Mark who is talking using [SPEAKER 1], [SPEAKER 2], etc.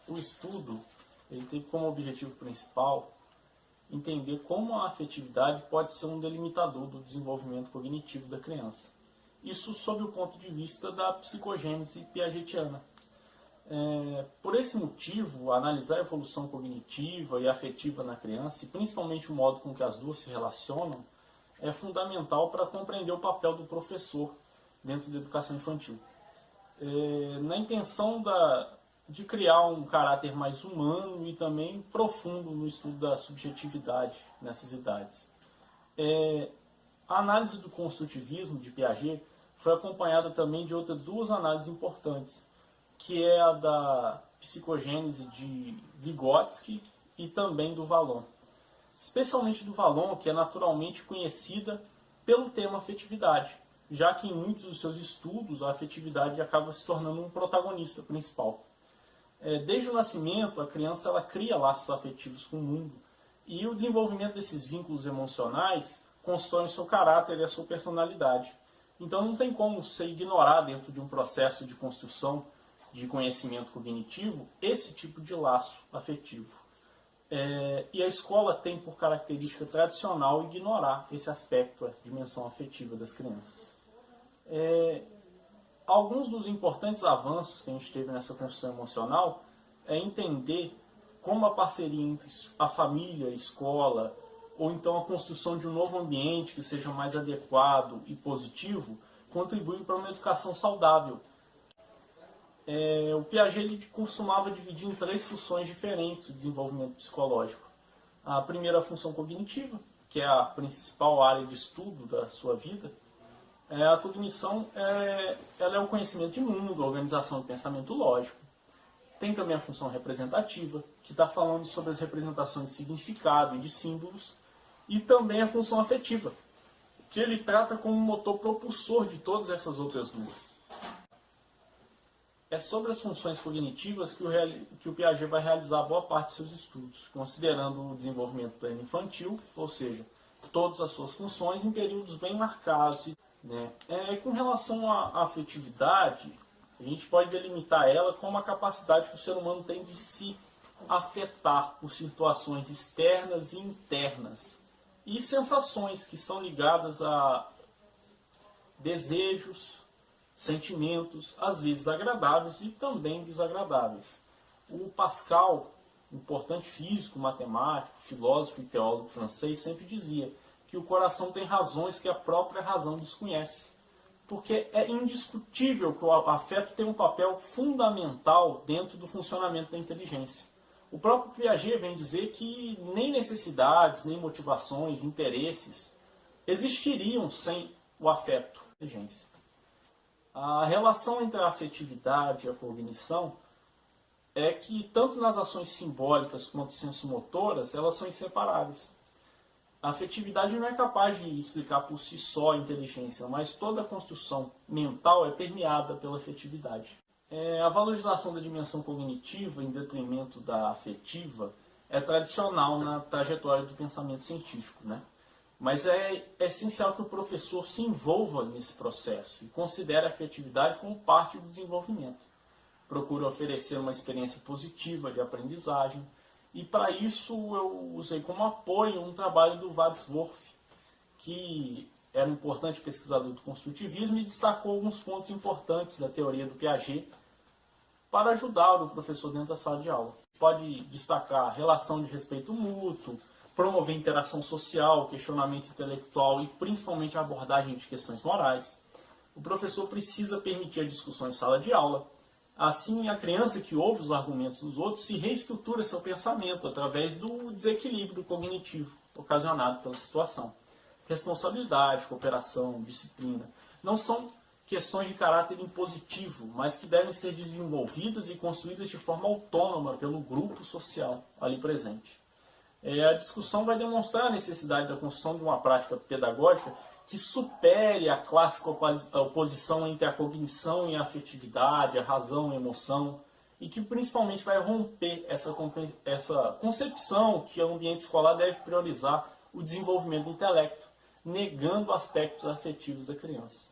[SPEAKER 1] O estudo ele tem como objetivo principal entender como a afetividade pode ser um delimitador do desenvolvimento cognitivo da criança. Isso sob o ponto de vista da psicogênese piagetiana. Por esse motivo, analisar a evolução cognitiva e afetiva na criança, e principalmente o modo com que as duas se relacionam, é fundamental para compreender o papel do professor dentro da educação infantil. Na intenção de criar um caráter mais humano e também profundo no estudo da subjetividade nessas idades. A análise do construtivismo de Piaget foi acompanhada também de outras duas análises importantes, que é a da psicogênese de Vygotsky e também do Vallon. Especialmente do Vallon, que é naturalmente conhecida pelo tema afetividade, já que em muitos dos seus estudos a afetividade acaba se tornando um protagonista principal. Desde o nascimento, a criança ela cria laços afetivos com o mundo, e o desenvolvimento desses vínculos emocionais constrói o seu caráter e a sua personalidade. Então não tem como você ignorar dentro de um processo de construção de conhecimento cognitivo esse tipo de laço afetivo. E a escola tem por característica tradicional ignorar esse aspecto, essa dimensão afetiva das crianças. Alguns dos importantes avanços que a gente teve nessa construção emocional é entender como a parceria entre a família, a escola, ou então a construção de um novo ambiente que seja mais adequado e positivo, contribui para uma educação saudável. O Piaget ele costumava dividir em 3 funções diferentes o desenvolvimento psicológico. A primeira, a função cognitiva, que é a principal área de estudo da sua vida. A cognição ela é o conhecimento de mundo, a organização do pensamento lógico. Tem também a função representativa, que está falando sobre as representações de significado e de símbolos. E também a função afetiva, que ele trata como um motor propulsor de todas essas outras duas. É sobre as funções cognitivas que o Piaget vai realizar boa parte de seus estudos, considerando o desenvolvimento pleno infantil, ou seja, todas as suas funções em períodos bem marcados. Com relação à afetividade, a gente pode delimitar ela como a capacidade que o ser humano tem de se afetar por situações externas e internas, e sensações que são ligadas a desejos, sentimentos, às vezes agradáveis e também desagradáveis. O Pascal, importante físico, matemático, filósofo e teólogo francês, sempre dizia que o coração tem razões que a própria razão desconhece. Porque é indiscutível que o afeto tem um papel fundamental dentro do funcionamento da inteligência. O próprio Piaget vem dizer que nem necessidades, nem motivações, interesses existiriam sem o afeto, a inteligência. A relação entre a afetividade e a cognição é que, tanto nas ações simbólicas quanto sensomotoras, elas são inseparáveis. A afetividade não é capaz de explicar por si só a inteligência, mas toda a construção mental é permeada pela afetividade. A valorização da dimensão cognitiva em detrimento da afetiva é tradicional na trajetória do pensamento científico, Mas é essencial que o professor se envolva nesse processo e considere a afetividade como parte do desenvolvimento. Procure oferecer uma experiência positiva de aprendizagem, e para isso eu usei como apoio um trabalho do Wadsworth, que era um importante pesquisador do construtivismo e destacou alguns pontos importantes da teoria do Piaget para ajudar o professor dentro da sala de aula. Pode destacar a relação de respeito mútuo, promover interação social, questionamento intelectual e principalmente a abordagem de questões morais. O professor precisa permitir a discussão em sala de aula. Assim, a criança que ouve os argumentos dos outros se reestrutura seu pensamento através do desequilíbrio cognitivo ocasionado pela situação. Responsabilidade, cooperação, disciplina não são questões de caráter impositivo, mas que devem ser desenvolvidas e construídas de forma autônoma pelo grupo social ali presente. A discussão vai demonstrar a necessidade da construção de uma prática pedagógica que supere a clássica oposição entre a cognição e a afetividade, a razão e a emoção, e que principalmente vai romper essa concepção que o ambiente escolar deve priorizar o desenvolvimento do intelecto, negando aspectos afetivos da criança.